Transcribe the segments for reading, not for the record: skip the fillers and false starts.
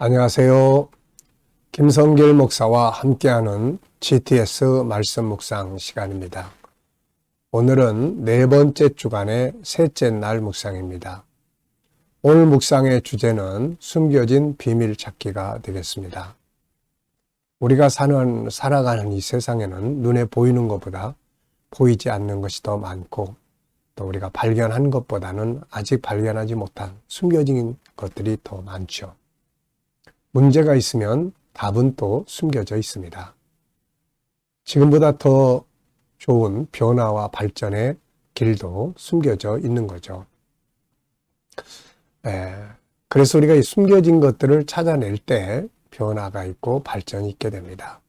안녕하세요. 김성길 목사와 함께하는 GTS 말씀 묵상 시간입니다. 오늘은 네 번째 주간의 셋째 날 묵상입니다. 오늘 묵상의 주제는 숨겨진 비밀 찾기가 되겠습니다. 우리가 살아가는 이 세상에는 눈에 보이는 것보다 보이지 않는 것이 더 많고, 또 우리가 발견한 것보다는 아직 발견하지 못한 숨겨진 것들이 더 많죠. 문제가 있으면 답은 또 숨겨져 있습니다. 지금보다 더 좋은 변화와 발전의 길도 숨겨져 있는 거죠. 그래서 우리가 이 숨겨진 것들을 찾아낼 때 변화가 있고 발전이 있게 됩니다.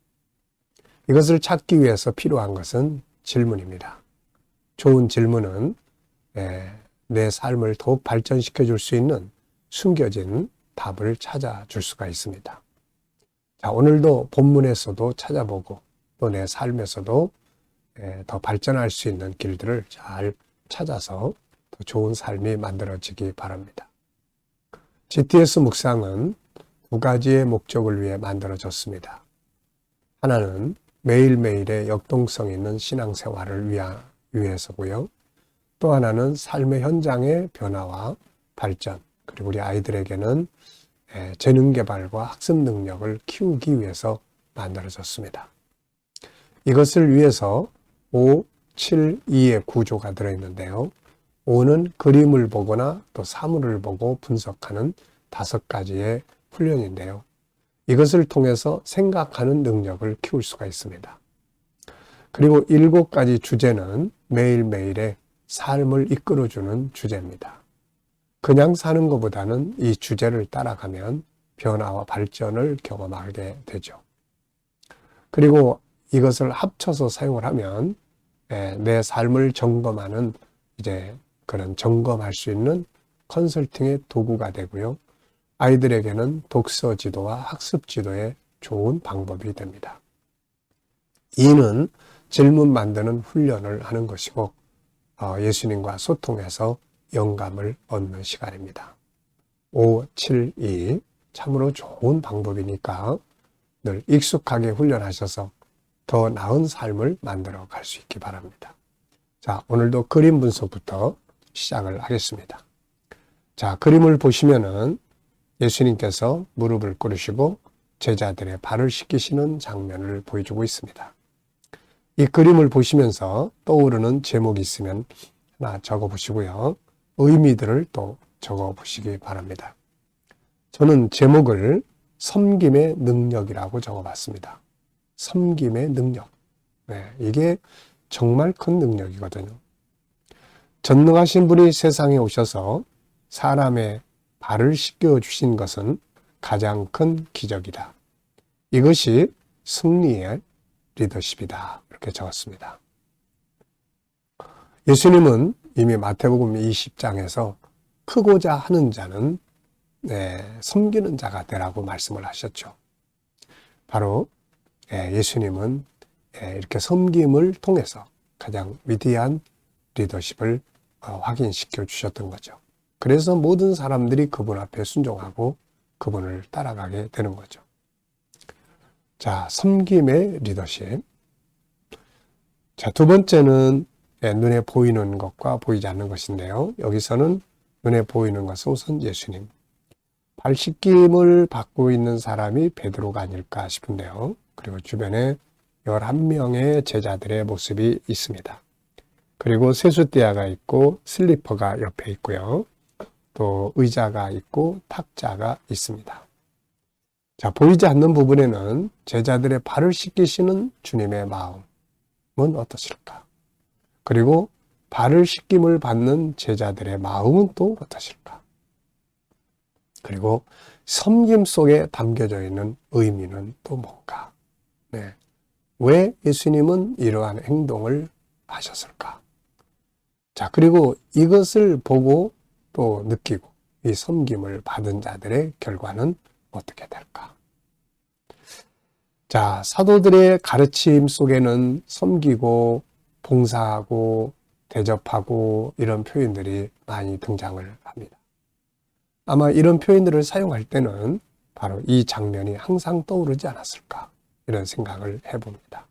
이것을 찾기 위해서 필요한 것은 질문입니다. 좋은 질문은 내 삶을 더욱 발전시켜 줄 수 있는 숨겨진 답을 찾아줄 수가 있습니다. 자, 오늘도 본문에서도 찾아보고 또 내 삶에서도 더 발전할 수 있는 길들을 잘 찾아서 더 좋은 삶이 만들어지기 바랍니다. GTS 묵상은 두 가지의 목적을 위해 만들어졌습니다. 하나는 매일매일의 역동성 있는 신앙생활을 위해서고요. 또 하나는 삶의 현장의 변화와 발전, 그리고 우리 아이들에게는 재능 개발과 학습 능력을 키우기 위해서 만들어졌습니다. 이것을 위해서 5, 7, 2의 구조가 들어있는데요. 5는 그림을 보거나 또 사물을 보고 분석하는 5가지의 훈련인데요. 이것을 통해서 생각하는 능력을 키울 수가 있습니다. 그리고 7가지 주제는 매일매일의 삶을 이끌어주는 주제입니다. 그냥 사는 것보다는 이 주제를 따라가면 변화와 발전을 경험하게 되죠. 그리고 이것을 합쳐서 사용을 하면 내 삶을 점검하는 그런 점검할 수 있는 컨설팅의 도구가 되고요. 아이들에게는 독서 지도와 학습 지도의 좋은 방법이 됩니다. 2는 질문 만드는 훈련을 하는 것이고 예수님과 소통해서 영감을 얻는 시간입니다. 5, 7, 2 참으로 좋은 방법이니까 늘 익숙하게 훈련하셔서 더 나은 삶을 만들어 갈 수 있기 바랍니다. 자, 오늘도 그림 분석부터 시작을 하겠습니다. 자, 그림을 보시면은 예수님께서 무릎을 꿇으시고 제자들의 발을 씻기시는 장면을 보여주고 있습니다. 이 그림을 보시면서 떠오르는 제목이 있으면 하나 적어 보시고요. 의미들을 또 적어 보시기 바랍니다. 저는 제목을 섬김의 능력이라고 적어 봤습니다. 섬김의 능력. 이게 정말 큰 능력이거든요. 전능하신 분이 세상에 오셔서 사람의 발을 씻겨 주신 것은 가장 큰 기적이다. 이것이 승리의 리더십이다. 이렇게 적었습니다. 예수님은 이미 마태복음 20장에서 크고자 하는 자는 섬기는 자가 되라고 말씀을 하셨죠. 바로 예수님은 이렇게 섬김을 통해서 가장 위대한 리더십을 확인시켜 주셨던 거죠. 그래서 모든 사람들이 그분 앞에 순종하고 그분을 따라가게 되는 거죠. 자, 섬김의 리더십. 자, 두 번째는 눈에 보이는 것과 보이지 않는 것인데요. 여기서는 눈에 보이는 것은 우선 예수님. 발 씻김을 받고 있는 사람이 베드로가 아닐까 싶은데요. 그리고 주변에 11명의 제자들의 모습이 있습니다. 그리고 세숫대야가 있고 슬리퍼가 옆에 있고요. 또 의자가 있고 탁자가 있습니다. 자, 보이지 않는 부분에는 제자들의 발을 씻기시는 주님의 마음은 어떠실까? 그리고 발을 씻김을 받는 제자들의 마음은 또 어떠실까? 그리고 섬김 속에 담겨져 있는 의미는 또 뭔가? 왜 예수님은 이러한 행동을 하셨을까? 자, 그리고 이것을 보고 또 느끼고 이 섬김을 받은 자들의 결과는 어떻게 될까? 자, 사도들의 가르침 속에는 섬기고 봉사하고 대접하고 이런 표현들이 많이 등장을 합니다. 아마 이런 표현들을 사용할 때는 바로 이 장면이 항상 떠오르지 않았을까 이런 생각을 해봅니다.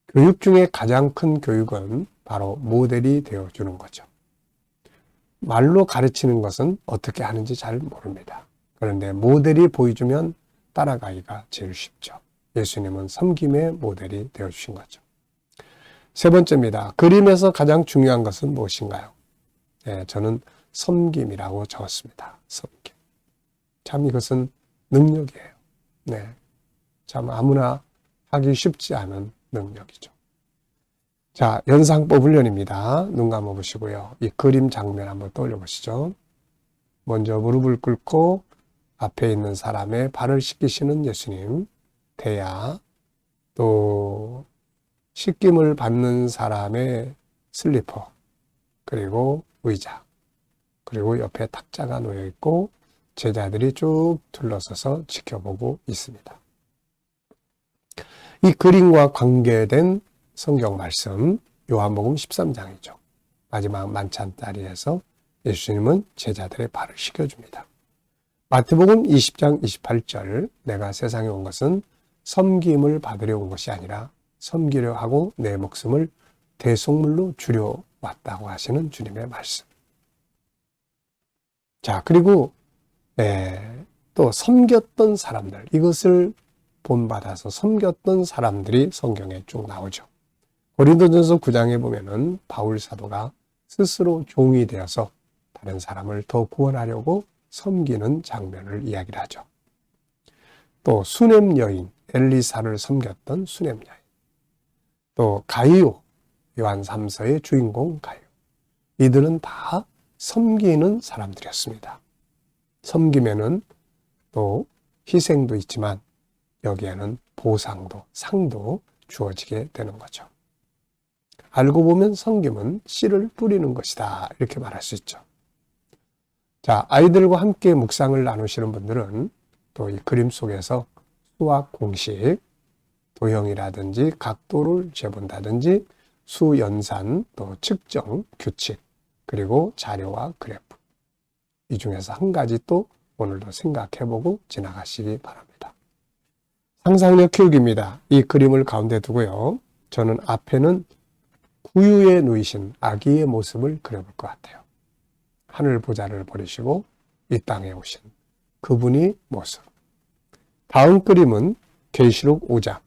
교육 중에 가장 큰 교육은 바로 모델이 되어주는 거죠. 말로 가르치는 것은 어떻게 하는지 잘 모릅니다. 그런데 모델이 보여주면 따라가기가 제일 쉽죠. 예수님은 섬김의 모델이 되어주신 거죠. 세 번째입니다. 그림에서 가장 중요한 것은 무엇인가요? 네, 저는 섬김이라고 적었습니다. 섬김. 참 이것은 능력이에요. 네, 참 아무나 하기 쉽지 않은 능력이죠. 자, 연상법 훈련입니다. 눈 감아보시고요. 이 그림 장면 한번 떠올려 보시죠. 먼저 무릎을 꿇고 앞에 있는 사람의 발을 씻기시는 예수님, 대야, 또 씻김을 받는 사람의 슬리퍼, 그리고 의자, 그리고 옆에 탁자가 놓여 있고 제자들이 쭉 둘러서서 지켜보고 있습니다. 이 그림과 관계된 성경 말씀 요한복음 13장이죠. 마지막 만찬 자리에서 예수님은 제자들의 발을 씻겨줍니다. 마태복음 20장 28절 내가 세상에 온 것은 섬김을 받으려 온 것이 아니라 섬기려 하고 내 목숨을 대속물로 주려 왔다고 하시는 주님의 말씀. 자, 그리고 또 섬겼던 사람들, 이것을 본받아서 섬겼던 사람들이 성경에 쭉 나오죠. 고린도전서 9장에 보면은 바울 사도가 스스로 종이 되어서 다른 사람을 더 구원하려고 섬기는 장면을 이야기를 하죠. 또 수냄 여인 엘리사를 섬겼던 수냄 여인, 또 가이오 요한 3서의 주인공 가이오, 이들은 다 섬기는 사람들이었습니다. 섬기면은 또 희생도 있지만 여기에는 보상도 상도 주어지게 되는 거죠. 알고 보면 섬김은 씨를 뿌리는 것이다 이렇게 말할 수 있죠. 자, 아이들과 함께 묵상을 나누시는 분들은 또 이 그림 속에서 수학 공식, 도형이라든지 각도를 재본다든지 수연산, 또 측정, 규칙, 그리고 자료와 그래프, 이 중에서 한 가지 또 오늘도 생각해보고 지나가시기 바랍니다. 상상력 키우기입니다. 이 그림을 가운데 두고요. 저는 앞에는 구유에 누이신 아기의 모습을 그려볼 것 같아요. 하늘 보좌를 버리시고 이 땅에 오신 그분의 모습. 다음 그림은 계시록 5장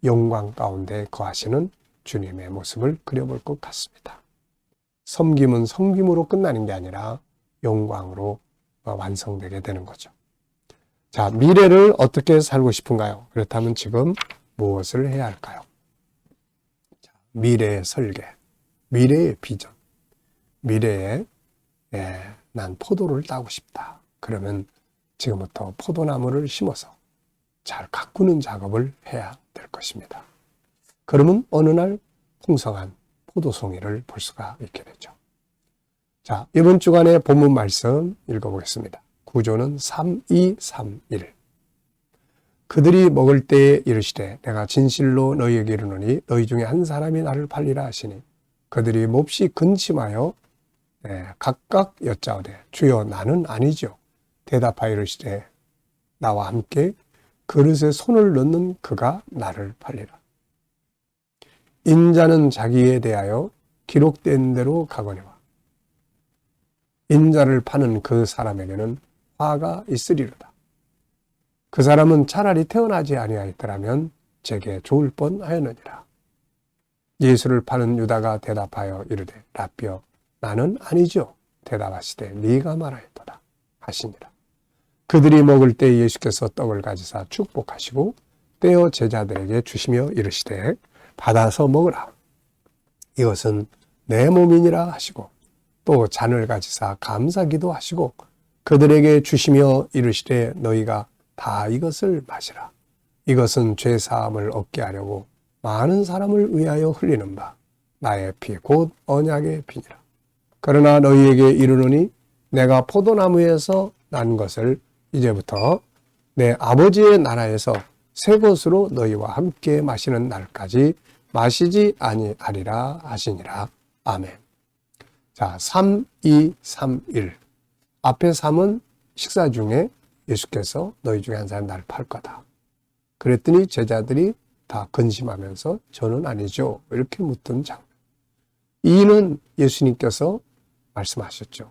영광 가운데 거하시는 주님의 모습을 그려볼 것 같습니다. 섬김은 섬김으로 끝나는 게 아니라 영광으로 완성되게 되는 거죠. 자, 미래를 어떻게 살고 싶은가요? 그렇다면 지금 무엇을 해야 할까요? 미래의 설계, 미래의 비전, 미래에 난 포도를 따고 싶다. 그러면 지금부터 포도나무를 심어서 잘 가꾸는 작업을 해야 될 것입니다. 그러면 어느 날 풍성한 포도송이를 볼 수가 있게 되죠. 자, 이번 주간의 본문 말씀 읽어보겠습니다. 구조는 3-2-3-1. 그들이 먹을 때에 이르시되 내가 진실로 너희에게 이르노니 너희 중에 한 사람이 나를 팔리라 하시니 그들이 몹시 근심하여 각각 여짜오되 주여 나는 아니죠. 대답하여 이르시되 나와 함께 그릇에 손을 넣는 그가 나를 팔리라. 인자는 자기에 대하여 기록된 대로 가거니와 인자를 파는 그 사람에게는 화가 있으리로다. 그 사람은 차라리 태어나지 아니하였더라면 제게 좋을 뻔하였느니라. 예수를 파는 유다가 대답하여 이르되 라삐여 나는 아니죠. 대답하시되 네가 말하였도다 하시니라. 그들이 먹을 때 예수께서 떡을 가지사 축복하시고 떼어 제자들에게 주시며 이르시되 받아서 먹으라. 이것은 내 몸이니라 하시고 또 잔을 가지사 감사기도 하시고 그들에게 주시며 이르시되 너희가 다 이것을 마시라. 이것은 죄 사함을 얻게 하려고 많은 사람을 위하여 흘리는 바 나의 피 곧 언약의 피니라. 그러나 너희에게 이르노니 내가 포도나무에서 난 것을 이제부터 내 아버지의 나라에서 새 것으로 너희와 함께 마시는 날까지 마시지 아니하리라 하시니라. 아멘. 자, 3-2-3-1. 앞에 3은 식사 중에 예수께서 너희 중에 한 사람이 나를 팔 거다. 그랬더니 제자들이 다 근심하면서 저는 아니죠. 이렇게 묻던 장면. 이는 예수님께서 말씀하셨죠.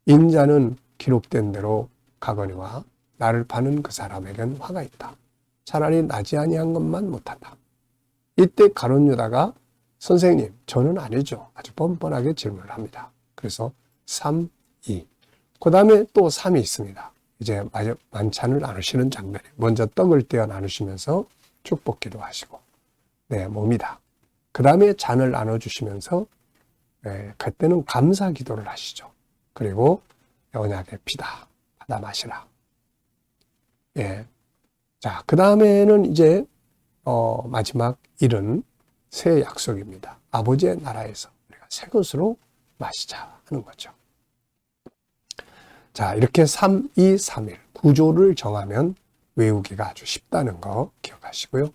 인자는 기록된 대로 가거니와 나를 파는 그 사람에겐 화가 있다. 차라리 나지 아니한 것만 못한다. 이때 가룟 유다가 선생님, 저는 아니죠. 아주 뻔뻔하게 질문을 합니다. 그래서 3, 2. 그 다음에 또 3이 있습니다. 이제 만찬을 나누시는 장면에 먼저 떡을 떼어 나누시면서 축복기도 하시고 뭡니다. 그 다음에 잔을 나눠주시면서 그때는 감사 기도를 하시죠. 그리고 언약의 피다. 받아 마시라. 자, 그 다음에는 이제 마지막 일은 새 약속입니다. 아버지의 나라에서 우리가 새 것으로 마시자 하는 거죠. 자, 이렇게 3, 2, 3일 구조를 정하면 외우기가 아주 쉽다는 거 기억하시고요.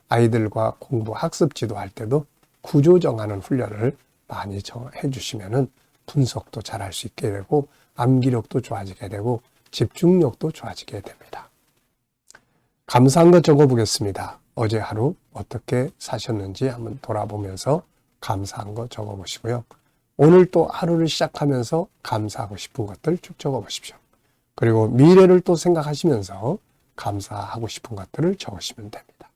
아이들과 공부, 학습 지도할 때도 구조 정하는 훈련을 많이 해주시면은 분석도 잘할 수 있게 되고 암기력도 좋아지게 되고 집중력도 좋아지게 됩니다. 감사한 거 적어보겠습니다. 어제 하루 어떻게 사셨는지 한번 돌아보면서 감사한 거 적어보시고요. 오늘 또 하루를 시작하면서 감사하고 싶은 것들 쭉 적어보십시오. 그리고 미래를 또 생각하시면서 감사하고 싶은 것들을 적으시면 됩니다.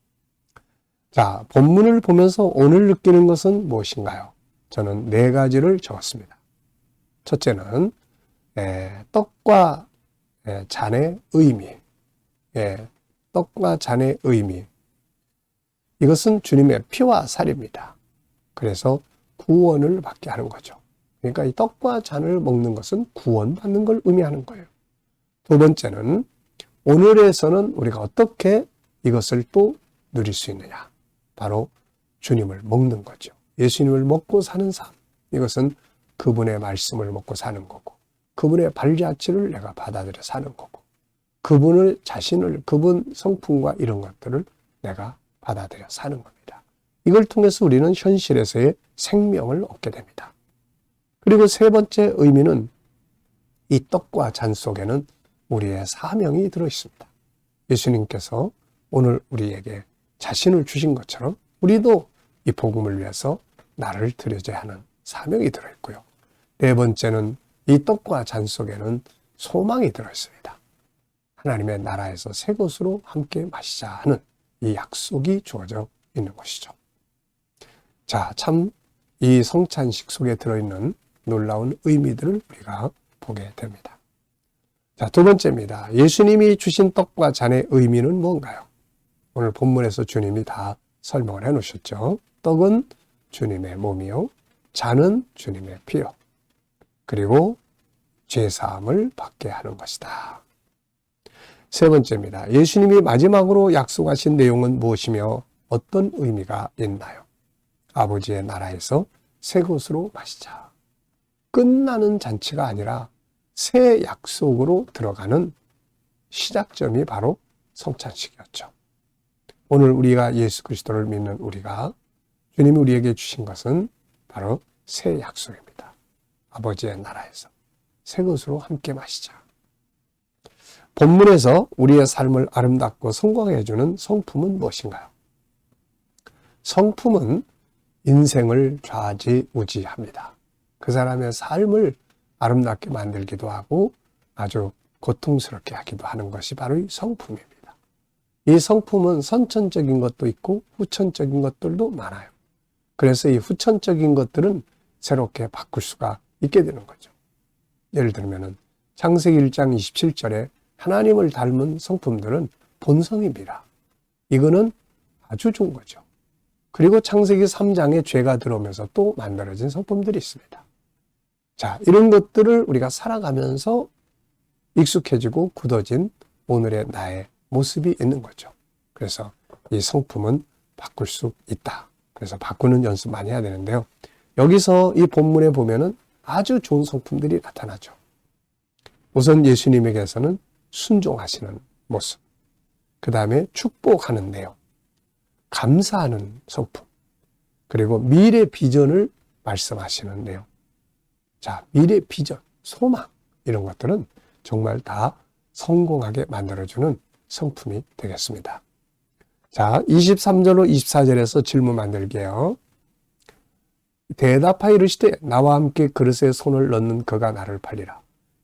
자, 본문을 보면서 오늘 느끼는 것은 무엇인가요? 저는 4가지를 적었습니다. 첫째는 떡과 잔의 의미. 떡과 잔의 의미. 이것은 주님의 피와 살입니다. 그래서 구원을 받게 하는 거죠. 그러니까 이 떡과 잔을 먹는 것은 구원받는 걸 의미하는 거예요. 두 번째는 오늘에서는 우리가 어떻게 이것을 또 누릴 수 있느냐. 바로 주님을 먹는 거죠. 예수님을 먹고 사는 삶. 이것은 그분의 말씀을 먹고 사는 거고 그분의 발자취를 내가 받아들여 사는 거고 그분을 자신을 그분 성품과 이런 것들을 내가 받아들여 사는 겁니다. 이걸 통해서 우리는 현실에서의 생명을 얻게 됩니다. 그리고 세 번째 의미는 이 떡과 잔 속에는 우리의 사명이 들어있습니다. 예수님께서 오늘 우리에게 자신을 주신 것처럼 우리도 이 복음을 위해서 나를 드려야 하는 사명이 들어있고요. 네 번째는 이 떡과 잔 속에는 소망이 들어있습니다. 하나님의 나라에서 새 것으로 함께 마시자 하는 이 약속이 주어져 있는 것이죠. 자, 참 이 성찬식 속에 들어있는 놀라운 의미들을 우리가 보게 됩니다. 자, 두 번째입니다. 예수님이 주신 떡과 잔의 의미는 뭔가요? 오늘 본문에서 주님이 다 설명을 해 놓으셨죠. 떡은 주님의 몸이요. 잔은 주님의 피요. 그리고 죄사함을 받게 하는 것이다. 세 번째입니다. 예수님이 마지막으로 약속하신 내용은 무엇이며 어떤 의미가 있나요? 아버지의 나라에서 새 것으로 마시자. 끝나는 잔치가 아니라 새 약속으로 들어가는 시작점이 바로 성찬식이었죠. 오늘 우리가 예수 그리스도를 믿는 우리가 주님이 우리에게 주신 것은 바로 새 약속입니다. 아버지의 나라에서 새 것으로 함께 마시자. 본문에서 우리의 삶을 아름답고 성공하게 해주는 성품은 무엇인가요? 성품은 인생을 좌지우지합니다. 그 사람의 삶을 아름답게 만들기도 하고 아주 고통스럽게 하기도 하는 것이 바로 이 성품입니다. 이 성품은 선천적인 것도 있고 후천적인 것들도 많아요. 그래서 이 후천적인 것들은 새롭게 바꿀 수가 있게 되는 거죠. 예를 들면 창세기 1장 27절에 하나님을 닮은 성품들은 본성입니다. 이거는 아주 좋은 거죠. 그리고 창세기 3장에 죄가 들어오면서 또 만들어진 성품들이 있습니다. 자, 이런 것들을 우리가 살아가면서 익숙해지고 굳어진 오늘의 나의 모습이 있는 거죠. 그래서 이 성품은 바꿀 수 있다. 그래서 바꾸는 연습 많이 해야 되는데요. 여기서 이 본문에 보면은 아주 좋은 성품들이 나타나죠. 우선 예수님에게서는 순종하시는 모습, 그 다음에 축복하는 내용, 감사하는 성품, 그리고 미래 비전을 말씀하시는 내용. 자, 미래 비전, 소망 이런 것들은 정말 다 성공하게 만들어주는 성품이 되겠습니다. 자, 23절로 24절에서 질문 만들게요. 대답하여 이르시되 나와 함께 그릇에 손을 넣는 그가 나를 팔리라.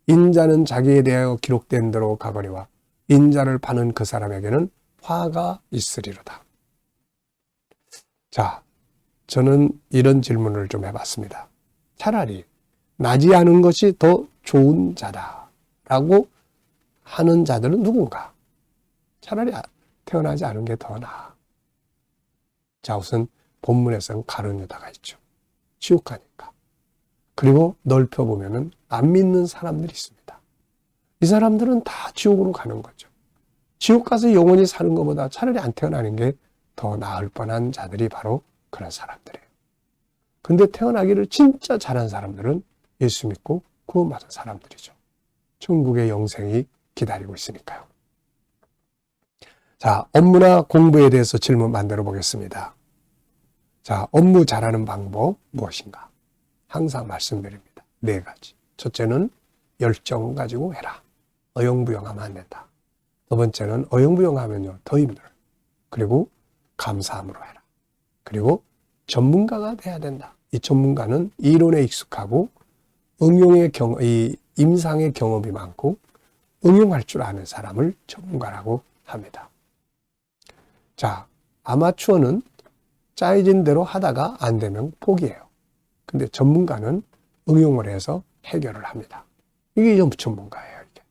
인자는 자기에 대하여 기록된 대로 가거니와 인자를 파는 그 사람에게는 화가 있으리로다. 자, 저는 이런 질문을 좀 해봤습니다. 차라리 나지 않은 것이 더 좋은 자다라고 하는 자들은 누군가? 차라리 태어나지 않은 게 더 나아. 자, 우선 본문에서는 가룟 유다가 있죠. 지옥 가니까. 그리고 넓혀보면은 안 믿는 사람들이 있습니다. 이 사람들은 다 지옥으로 가는 거죠. 지옥 가서 영원히 사는 것보다 차라리 안 태어나는 게 더 나을 뻔한 자들이 바로 그런 사람들이에요. 근데 태어나기를 진짜 잘한 사람들은 예수 믿고 구원받은 사람들이죠. 천국의 영생이 기다리고 있으니까요. 자, 업무나 공부에 대해서 질문 만들어 보겠습니다. 자, 업무 잘하는 방법 무엇인가? 항상 말씀드립니다. 4가지. 첫째는 열정 가지고 해라. 어영부영하면 안 된다. 두 번째는 어영부영하면요 더 힘들어요. 그리고 감사함으로 해라. 그리고 전문가가 돼야 된다. 이 전문가는 이론에 익숙하고 응용의 이 임상의 경험이 많고 응용할 줄 아는 사람을 전문가라고 합니다. 자, 아마추어는 짜여진 대로 하다가 안 되면 포기해요. 근데 전문가는 응용을 해서 해결을 합니다. 이게 전문가예요. 이게.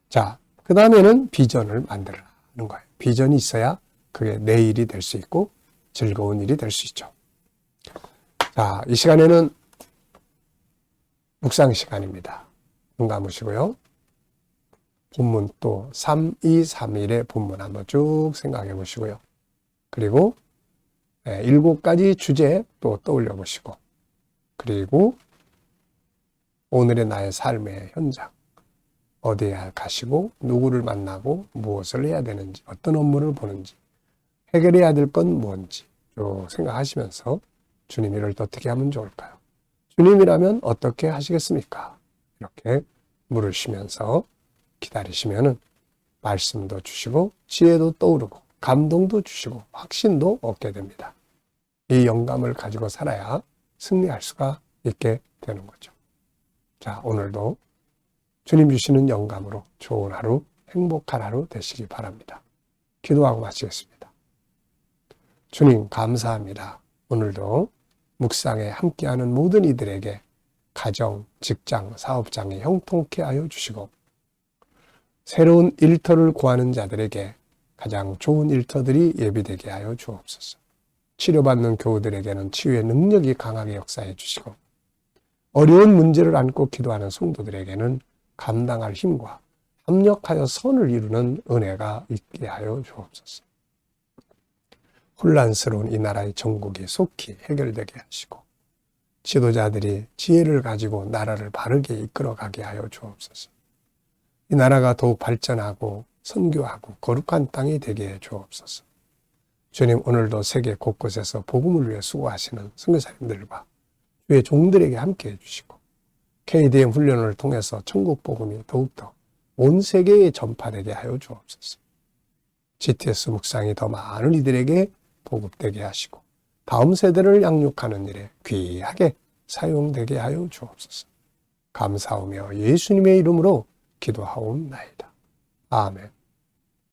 자, 그 다음에는 비전을 만들라는 거예요. 비전이 있어야 그게 내 일이 될 수 있고 즐거운 일이 될 수 있죠. 자, 이 시간에는 묵상 시간입니다. 눈 감으시고요. 본문 또 3231의 본문 한번 쭉 생각해 보시고요. 그리고 7가지 주제 또 떠올려 보시고, 그리고 오늘의 나의 삶의 현장, 어디에 가시고 누구를 만나고 무엇을 해야 되는지, 어떤 업무를 보는지, 해결해야 될 건 뭔지 쭉 생각하시면서 주님 이를 어떻게 하면 좋을까요? 주님이라면 어떻게 하시겠습니까? 이렇게 물으시면서 기다리시면은 말씀도 주시고 지혜도 떠오르고 감동도 주시고 확신도 얻게 됩니다. 이 영감을 가지고 살아야 승리할 수가 있게 되는 거죠. 자, 오늘도 주님 주시는 영감으로 좋은 하루, 행복한 하루 되시기 바랍니다. 기도하고 마치겠습니다. 주님 감사합니다. 오늘도 묵상에 함께하는 모든 이들에게 가정, 직장, 사업장에 형통케 하여 주시고 새로운 일터를 구하는 자들에게 가장 좋은 일터들이 예비되게 하여 주옵소서. 치료받는 교우들에게는 치유의 능력이 강하게 역사해 주시고 어려운 문제를 안고 기도하는 성도들에게는 감당할 힘과 합력하여 선을 이루는 은혜가 있게 하여 주옵소서. 혼란스러운 이 나라의 정국이 속히 해결되게 하시고 지도자들이 지혜를 가지고 나라를 바르게 이끌어가게 하여 주옵소서. 이 나라가 더욱 발전하고 선교하고 거룩한 땅이 되게 해 주옵소서. 주님, 오늘도 세계 곳곳에서 복음을 위해 수고하시는 선교사님들과 주의 종들에게 함께 해주시고 KDM 훈련을 통해서 천국 복음이 더욱더 온 세계에 전파되게 하여 주옵소서. GTS 묵상이 더 많은 이들에게 보급되게 하시고 다음 세대를 양육하는 일에 귀하게 사용되게 하여 주옵소서. 감사하며 예수님의 이름으로 기도하옵나이다. 아멘.